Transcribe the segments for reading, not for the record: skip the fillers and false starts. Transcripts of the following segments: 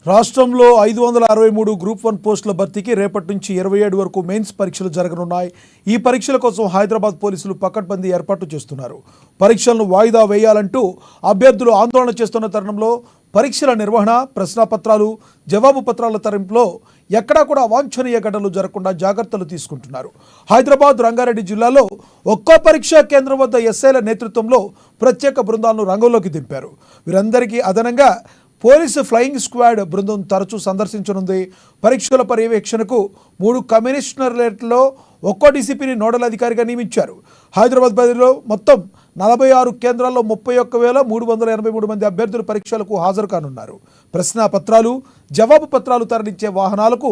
రాష్ట్రంలో 563 గ్రూప్ 1 పోస్టుల భర్తీకి రేపటి నుంచి 27 వరకు మెయిన్స్ పరీక్షలు జరగనున్నాయి. ఈ పరీక్షల కోసం హైదరాబాద్ పోలీసులు పకడ్బందీ ఏర్పాట్లు చేస్తున్నారు. పరీక్షలను వాయిదా వేయాలంటూ అభ్యర్థులు ఆందోళన చేస్తున్న తరుణంలో పరీక్షల నిర్వహణ, ప్రశ్నాపత్రాలు, జవాబు పత్రాల తరింపులో ఎక్కడా కూడా అవాంఛనీయ ఘటనలు జరగకుండా జాగ్రత్తలు తీసుకుంటున్నారు. హైదరాబాద్, రంగారెడ్డి జిల్లాలో ఒక్కో పరీక్షా కేంద్రం వద్ద ఎస్ఐల నేతృత్వంలో ప్రత్యేక బృందాలను రంగంలోకి దింపారు. వీరందరికీ అదనంగా పోలీసు ఫ్లయింగ్ స్క్వాడ్ బృందం తరచూ సందర్శించనుంది. పరీక్షల పర్యవేక్షణకు 3 కమిషనరేట్లో ఒక్కో డీసీపీని నోడల్ అధికారిగా నియమించారు. హైదరాబాద్ పరిధిలో మొత్తం 46 కేంద్రాల్లో 31,383 మంది అభ్యర్థులు పరీక్షలకు హాజరు కానున్నారు. ప్రశ్న పత్రాలు, జవాబు పత్రాలు తరలించే వాహనాలకు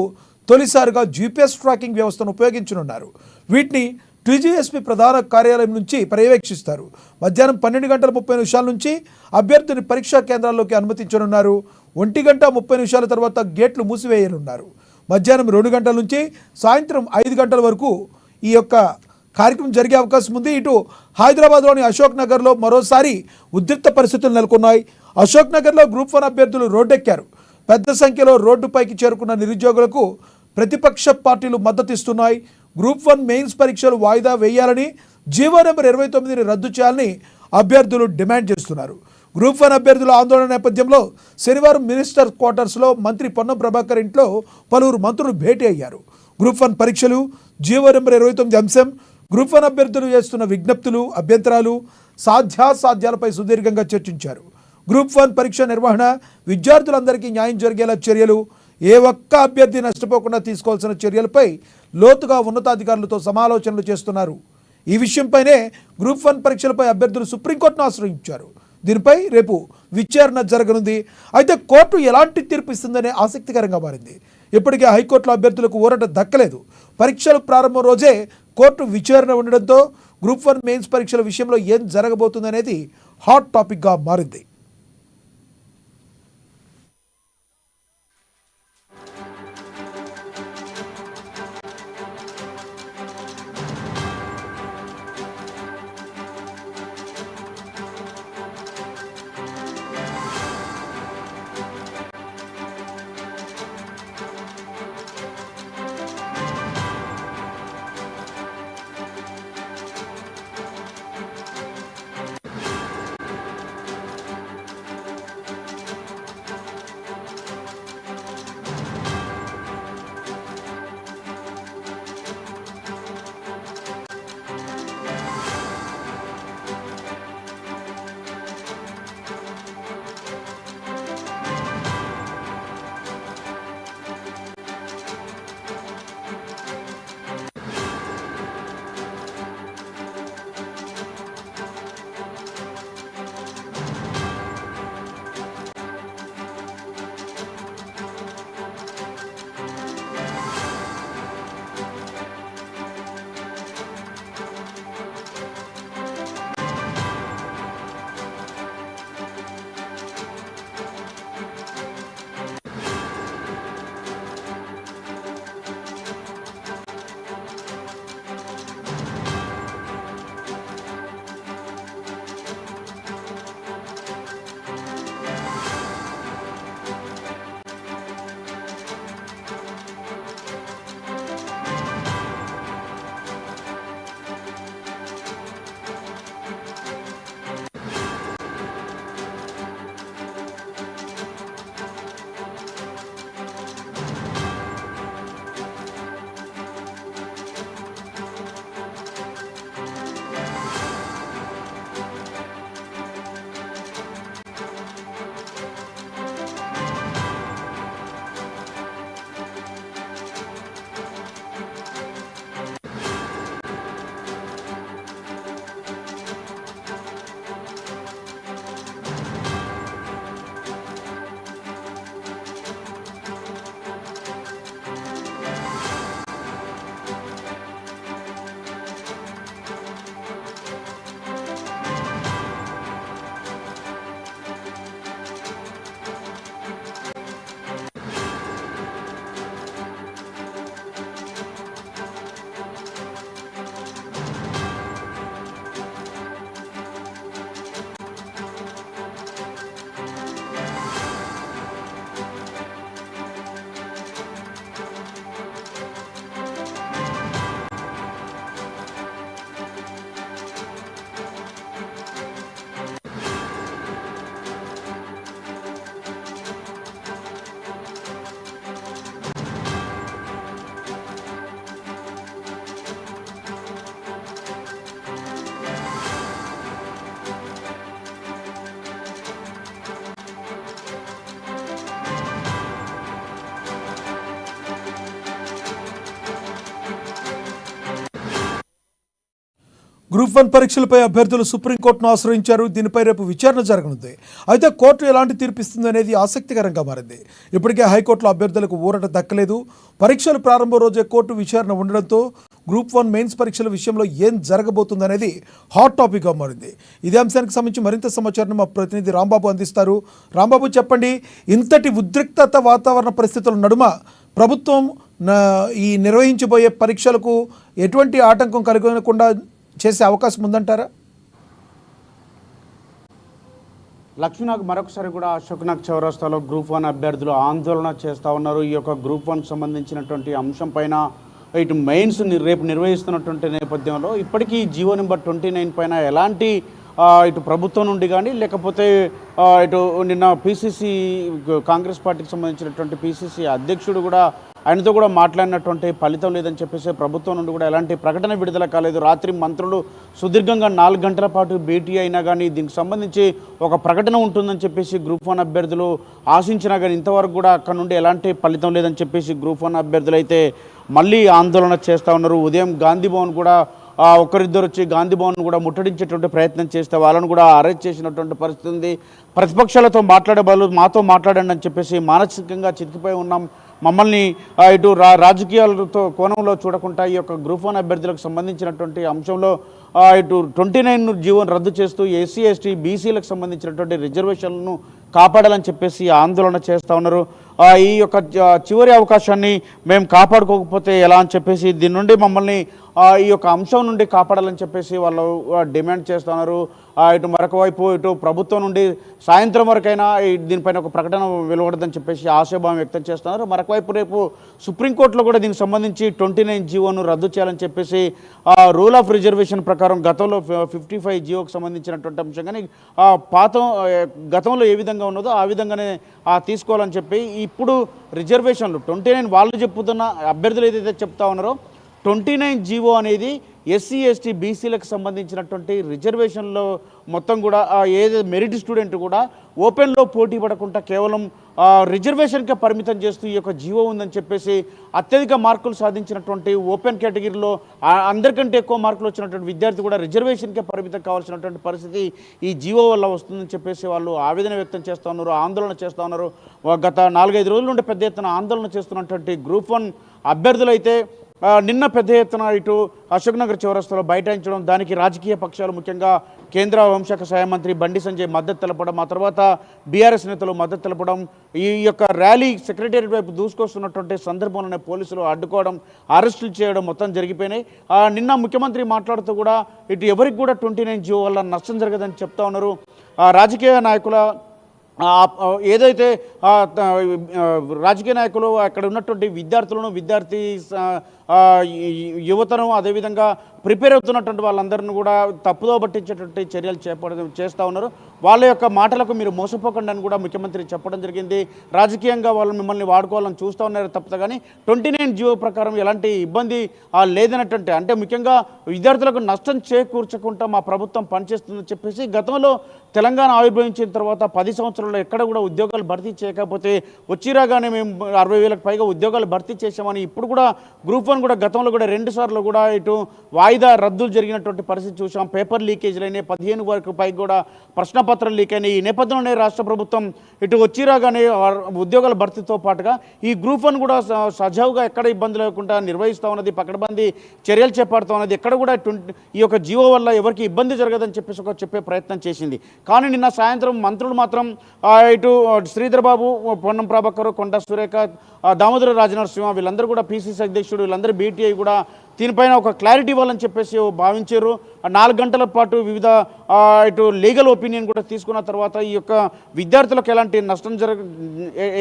తొలిసారిగా జీపీఎస్ ట్రాకింగ్ వ్యవస్థను ఉపయోగించనున్నారు. వీటిని టీజీఎస్పీ ప్రధాన కార్యాలయం నుంచి పర్యవేక్షిస్తారు. మధ్యాహ్నం 12:30 నుంచి అభ్యర్థిని పరీక్షా కేంద్రాల్లోకి అనుమతించనున్నారు. 1:30 తర్వాత గేట్లు మూసివేయనున్నారు. మధ్యాహ్నం 2 గంటల నుంచి సాయంత్రం 5 గంటల వరకు ఈ యొక్క కార్యక్రమం జరిగే అవకాశం ఉంది. ఇటు హైదరాబాద్లోని అశోక్ నగర్లో మరోసారి ఉద్రిక్త పరిస్థితులు నెలకొన్నాయి. అశోక్ నగర్లో గ్రూప్ 1 అభ్యర్థులు రోడ్డెక్కారు. పెద్ద సంఖ్యలో రోడ్డుపైకి చేరుకున్న నిరుద్యోగులకు ప్రతిపక్ష పార్టీలు మద్దతిస్తున్నాయి. గ్రూప్ 1 మెయిన్స్ పరీక్షలు వాయిదా వేయాలని, జీవో నెంబర్ 29ని రద్దు చేయాలని అభ్యర్థులు డిమాండ్ చేస్తున్నారు. గ్రూప్ 1 అభ్యర్థుల ఆందోళన నేపథ్యంలో శనివారం మినిస్టర్ క్వార్టర్స్లో మంత్రి పొన్నం ప్రభాకర్ ఇంట్లో పలువురు మంత్రులు భేటీ అయ్యారు. గ్రూప్ 1 పరీక్షలు, జీవో నెంబర్ 29 అంశం, గ్రూప్ 1 అభ్యర్థులు చేస్తున్న విజ్ఞప్తులు, అభ్యంతరాలు, సాధ్యాసాధ్యాలపై సుదీర్ఘంగా చర్చించారు. గ్రూప్ 1 పరీక్ష నిర్వహణ, విద్యార్థులందరికీ న్యాయం జరిగేలా చర్యలు, ఏ ఒక్క అభ్యర్థి నష్టపోకుండా తీసుకోవాల్సిన చర్యలపై లోతుగా ఉన్నతాధికారులతో సమాలోచనలు చేస్తున్నారు. ఈ విషయంపైనే గ్రూప్ 1 పరీక్షలపై అభ్యర్థులు సుప్రీంకోర్టును ఆశ్రయించారు. దీనిపై రేపు విచారణ జరగనుంది. అయితే కోర్టు ఎలాంటి తీర్పు ఇస్తుందనే ఆసక్తికరంగా మారింది. ఇప్పటికే హైకోర్టులో అభ్యర్థులకు ఊరట దక్కలేదు. పరీక్షలు ప్రారంభం రోజే కోర్టు విచారణ ఉండడంతో గ్రూప్ 1 మెయిన్స్ పరీక్షల విషయంలో ఏం జరగబోతుందనేది హాట్ టాపిక్గా మారింది. గ్రూప్ 1 పరీక్షలపై అభ్యర్థులు సుప్రీంకోర్టును ఆశ్రయించారు. దీనిపై రేపు విచారణ జరగనుంది. అయితే కోర్టు ఎలాంటి తీర్పిస్తుంది అనేది ఆసక్తికరంగా మారింది. ఇప్పటికే హైకోర్టులో అభ్యర్థులకు ఊరట దక్కలేదు. పరీక్షల ప్రారంభ రోజే కోర్టు విచారణ ఉండడంతో గ్రూప్ 1 మెయిన్స్ పరీక్షల విషయంలో ఏం జరగబోతుందనేది హాట్ టాపిక్గా మారింది. ఇదే అంశానికి సంబంధించి మరింత సమాచారాన్ని మా ప్రతినిధి రాంబాబు అందిస్తారు. రాంబాబు, చెప్పండి, ఇంతటి ఉద్రిక్తత వాతావరణ పరిస్థితుల నడుమ ప్రభుత్వం ఈ నిర్వహించబోయే పరీక్షలకు ఎటువంటి ఆటంకం కలగకుండా చేసే అవకాశం ఉందంటారా? లక్ష్మీనాగ్ మరొకసారి కూడా అశోక్నగర్ చౌరస్తాలో గ్రూప్ 1 అభ్యర్థులు ఆందోళన చేస్తూ ఉన్నారు. ఈ యొక్క గ్రూప్ 1 సంబంధించినటువంటి అంశం పైన ఇటు మెయిన్స్ రేపు నిర్వహిస్తున్నటువంటి నేపథ్యంలో ఇప్పటికీ జీవో నెంబర్ 29 పైన ఎలాంటి ఇటు ప్రభుత్వం నుండి కానీ లేకపోతే ఇటు నిన్న పీసీసీ కాంగ్రెస్ పార్టీకి సంబంధించినటువంటి పీసీసీ అధ్యక్షుడు కూడా ఆయనతో కూడా మాట్లాడినటువంటి ఫలితం లేదని చెప్పేసి ప్రభుత్వం నుండి కూడా ఎలాంటి ప్రకటన విడుదల కాలేదు. రాత్రి మంత్రులు సుదీర్ఘంగా 4 గంటల పాటు భేటీ అయినా కానీ దీనికి సంబంధించి ఒక ప్రకటన ఉంటుందని చెప్పేసి గ్రూప్ 1 అభ్యర్థులు ఆశించినా కానీ ఇంతవరకు కూడా అక్కడ నుండి ఎలాంటి ఫలితం లేదని చెప్పేసి గ్రూప్ 1 అభ్యర్థులు అయితే మళ్ళీ ఆందోళన చేస్తూ ఉన్నారు. ఉదయం గాంధీ భవన్ కూడా ఒకరిద్దరు వచ్చి గాంధీ భవన్ కూడా ముట్టడించేటువంటి ప్రయత్నం చేస్తే వాళ్ళను కూడా అరెస్ట్ చేసినటువంటి పరిస్థితి ఉంది. ప్రతిపక్షాలతో మాట్లాడే వాళ్ళు మాతో మాట్లాడండి అని చెప్పేసి మానసికంగా చితికిపోయి ఉన్నాం, మమ్మల్ని ఇటు రాజకీయాలతో కోణంలో చూడకుండా ఈ యొక్క గ్రూప్ 1 అభ్యర్థులకు సంబంధించినటువంటి అంశంలో ఇటు 29 జీవోను రద్దు చేస్తూ ఎస్సీ ఎస్టీ బీసీలకు సంబంధించినటువంటి రిజర్వేషన్లను కాపాడాలని చెప్పేసి ఆందోళన చేస్తూ ఉన్నారు. ఈ యొక్క చివరి అవకాశాన్ని మేము కాపాడుకోకపోతే ఎలా అని చెప్పేసి దీని నుండి మమ్మల్ని ఈ యొక్క అంశం నుండి కాపాడాలని చెప్పేసి వాళ్ళు డిమాండ్ చేస్తున్నారు. ఇటు మరొక వైపు ఇటు ప్రభుత్వం నుండి సాయంత్రం వరకైనా దీనిపైన ఒక ప్రకటన వెలువడదని చెప్పేసి ఆశాభావం వ్యక్తం చేస్తున్నారు. మరొక వైపు రేపు సుప్రీంకోర్టులో కూడా దీనికి సంబంధించి 29 జీవోను రద్దు చేయాలని చెప్పేసి రూల్ ఆఫ్ రిజర్వేషన్ ప్రకారం గతంలో 55 జీవోకి సంబంధించినటువంటి అంశం కానీ గతంలో ఏ విధంగా ఉన్నదో ఆ విధంగానే తీసుకోవాలని చెప్పి ఇప్పుడు రిజర్వేషన్లు 29 వాళ్ళు చెప్పుతున్న అభ్యర్థులు ఏదైతే చెప్తా ఉన్నారో 29 జీవో అనేది ఎస్సీ ఎస్టీ బీసీలకు సంబంధించినటువంటి రిజర్వేషన్లో మొత్తం కూడా ఏదైతే మెరిట్ స్టూడెంట్ కూడా ఓపెన్లో పోటీ పడకుండా కేవలం రిజర్వేషన్కే పరిమితం చేస్తూ ఈ యొక్క జీవో ఉందని చెప్పేసి అత్యధిక మార్కులు సాధించినటువంటి ఓపెన్ కేటగిరీలో అందరికంటే ఎక్కువ మార్కులు వచ్చినటువంటి విద్యార్థి కూడా రిజర్వేషన్కే పరిమితం కావాల్సినటువంటి పరిస్థితి ఈ జీవో వల్ల వస్తుందని చెప్పేసి వాళ్ళు ఆవేదన వ్యక్తం చేస్తూ ఉన్నారు, ఆందోళన చేస్తూ ఉన్నారు. గత 4-5 రోజుల నుండి పెద్ద ఎత్తున ఆందోళన చేస్తున్నటువంటి గ్రూప్ 1 అభ్యర్థులు అయితే నిన్న పెద్ద ఎత్తున ఇటు అశోక్నగర్ చౌరస్తాలో బైఠాయించడం, దానికి రాజకీయ పక్షాలు ముఖ్యంగా కేంద్ర హోంశాఖ సహాయ మంత్రి బండి సంజయ్ మద్దతు తెలపడం, ఆ తర్వాత బీఆర్ఎస్ నేతలు మద్దతు తెలపడం, ఈ యొక్క ర్యాలీ సెక్రటేరియట్ వైపు దూసుకొస్తున్నటువంటి సందర్భంలోనే పోలీసులు అడ్డుకోవడం, అరెస్టులు చేయడం మొత్తం జరిగిపోయినాయి. నిన్న ముఖ్యమంత్రి మాట్లాడుతూ కూడా ఇటు ఎవరికి కూడా 29 జీవో వల్ల నష్టం జరగదని చెప్తా ఉన్నారు. రాజకీయ నాయకుల ఏదైతే రాజకీయ నాయకులు అక్కడ ఉన్నటువంటి విద్యార్థి యువతను అదేవిధంగా ప్రిపేర్ అవుతున్నటువంటి వాళ్ళందరినీ కూడా తప్పుదో పట్టించేటువంటి చర్యలు చేస్తూ ఉన్నారు. వాళ్ళ యొక్క మాటలకు మీరు మోసపోకండి అని కూడా ముఖ్యమంత్రి చెప్పడం జరిగింది. రాజకీయంగా వాళ్ళు మిమ్మల్ని వాడుకోవాలని చూస్తూ ఉన్నారు తప్ప కానీ 29 జీవో ప్రకారం ఎలాంటి ఇబ్బంది లేదన్నటువంటి, అంటే ముఖ్యంగా విద్యార్థులకు నష్టం చేకూర్చకుండా మా ప్రభుత్వం పనిచేస్తుందని చెప్పేసి గతంలో తెలంగాణ ఆవిర్భవించిన తర్వాత 10 సంవత్సరాల్లో ఎక్కడ కూడా ఉద్యోగాలు భర్తీ చేయకపోతే వచ్చిరాగానే మేము 60,000కు పైగా ఉద్యోగాలు భర్తీ చేశామని ఇప్పుడు కూడా గ్రూప్ 1 కూడా గతంలో కూడా 2 సార్లు కూడా ఇటు వాయిదా రద్దులు జరిగినటువంటి పరిస్థితి చూసాం. పేపర్ లీకేజ్లు అయినాయి, 15 వరకు పైకి కూడా ప్రశ్నపత్రం లీక్ అయినాయి. ఈ నేపథ్యంలోనే రాష్ట్ర ప్రభుత్వం ఇటు వచ్చిరాగానే ఉద్యోగాల భర్తీతో పాటుగా ఈ గ్రూప్ 1 కూడా సజావుగా ఎక్కడ ఇబ్బంది లేకుండా నిర్వహిస్తూ ఉన్నది, పకడ్బందీ చర్యలు చేపడుతూ ఉన్నది. ఎక్కడ కూడా ఈ యొక్క జీవో వల్ల ఎవరికి ఇబ్బంది జరగదని చెప్పేసి చెప్పే ప్రయత్నం చేసింది. కానీ నిన్న సాయంత్రం మంత్రులు మాత్రం ఇటు శ్రీధర్ బాబు, పొన్నం ప్రభాకర్, కొండ సురేఖ, దామోదర రాజనరసింహ వీళ్ళందరూ కూడా పీసీసీ అధ్యక్షుడు వీళ్ళందరూ బీటీఐ కూడా దీనిపైన ఒక క్లారిటీ ఇవ్వాలని చెప్పేసి భావించారు. 4 గంటల పాటు వివిధ ఇటు లీగల్ ఒపీనియన్ కూడా తీసుకున్న తర్వాత ఈ యొక్క విద్యార్థులకు ఎలాంటి నష్టం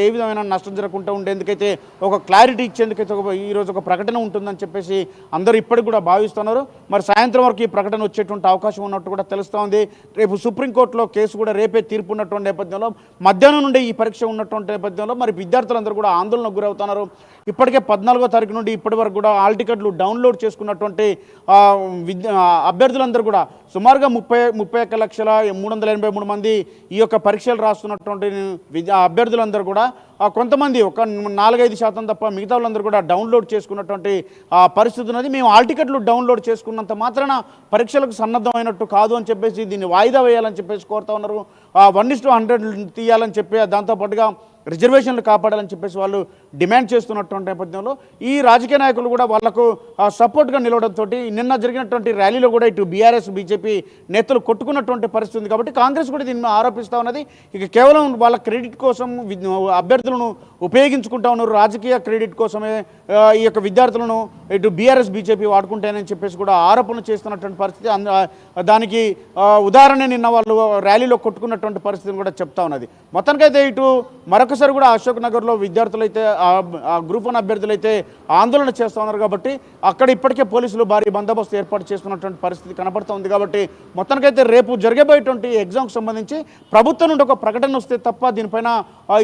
ఏ విధమైన నష్టం జరగకుండా ఉండేందుకైతే ఒక క్లారిటీ ఇచ్చేందుకైతే ఈరోజు ఒక ప్రకటన ఉంటుందని చెప్పేసి అందరూ ఇప్పటికి కూడా భావిస్తున్నారు. మరి సాయంత్రం వరకు ఈ ప్రకటన వచ్చేటువంటి అవకాశం ఉన్నట్టు కూడా తెలుస్తూ ఉంది. రేపు సుప్రీంకోర్టులో కేసు కూడా రేపే తీర్పు ఉన్నటువంటి నేపథ్యంలో మధ్యాహ్నం నుండి ఈ పరీక్ష ఉన్నటువంటి నేపథ్యంలో మరి విద్యార్థులందరూ కూడా ఆందోళనకు గురవుతున్నారు. ఇప్పటికే 14వ తారీఖు నుండి ఇప్పటి వరకు కూడా హాల్ టికెట్లు డౌన్లోడ్ డౌన్లోడ్ చేసుకున్నటువంటి అభ్యర్థులందరూ కూడా సుమారుగా 31,383,383 మంది ఈ యొక్క పరీక్షలు రాస్తున్నటువంటి అభ్యర్థులందరూ కూడా కొంతమంది ఒక 4-5% తప్ప మిగతా వాళ్ళందరూ కూడా డౌన్లోడ్ చేసుకున్నటువంటి పరిస్థితి ఉన్నది. మేము హాల్ టికెట్లు డౌన్లోడ్ చేసుకున్నంత మాత్రాన పరీక్షలకు సన్నద్ధమైనట్టు కాదు అని చెప్పేసి దీన్ని వాయిదా వేయాలని చెప్పేసి కోరుతా ఉన్నారు. 1:100 తీయాలని చెప్పి దాంతోపాటుగా రిజర్వేషన్లు కాపాడాలని చెప్పేసి వాళ్ళు డిమాండ్ చేస్తున్నటువంటి నేపథ్యంలో ఈ రాజకీయ నాయకులు కూడా వాళ్లకు సపోర్ట్గా నిలవడంతో నిన్న జరిగినటువంటి ర్యాలీలో కూడా ఇటు బీఆర్ఎస్ బీజేపీ నేతలు కొట్టుకున్నటువంటి పరిస్థితి ఉంది. కాబట్టి కాంగ్రెస్ కూడా దీన్ని ఆరోపిస్తూ ఉన్నది. ఇక కేవలం వాళ్ళ క్రెడిట్ కోసం అభ్యర్థులను ఉపయోగించుకుంటా ఉన్నారు, రాజకీయ క్రెడిట్ కోసమే ఈ యొక్క విద్యార్థులను ఇటు బీఆర్ఎస్ బీజేపీ వాడుకుంటాయని చెప్పేసి కూడా ఆరోపణలు చేస్తున్నటువంటి పరిస్థితి. దానికి ఉదాహరణ నిన్న వాళ్ళు ర్యాలీలో కొట్టుకున్నటువంటి పరిస్థితిని కూడా చెప్తా ఉన్నది. మొత్తానికైతే ఇటు మరొకసారి కూడా అశోక్ నగర్లో విద్యార్థులు అయితే గ్రూప్ 1 అభ్యర్థులు అయితే ఆందోళన చేస్తూ ఉన్నారు. కాబట్టి అక్కడ ఇప్పటికే పోలీసులు భారీ బందోబస్తు ఏర్పాటు చేస్తున్నటువంటి పరిస్థితి కనపడుతూ ఉంది. కాబట్టి మొత్తానికైతే రేపు జరగబోయేటువంటి ఎగ్జామ్కి సంబంధించి ప్రభుత్వం నుండి ఒక ప్రకటన వస్తే తప్ప దీనిపైన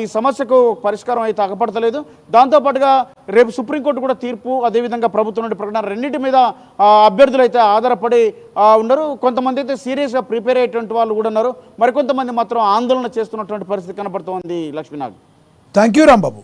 ఈ సమస్యకు పరిష్కారం అయితే అగపడతలేదు. దాంతోపాటుగా రేపు సుప్రీంకోర్టు కూడా తీర్పు, అదేవిధంగా ప్రభుత్వం నుండి ప్రకటన రెండింటి మీద అభ్యర్థులు అయితే ఆధారపడి ఉన్నారు. కొంతమంది అయితే సీరియస్గా ప్రిపేర్ అయ్యేటువంటి వాళ్ళు కూడా ఉన్నారు, మరికొంతమంది మాత్రం ఆందోళన చేస్తున్నటువంటి పరిస్థితి కనపడుతోంది. Lakshminath, thank you Rambabu.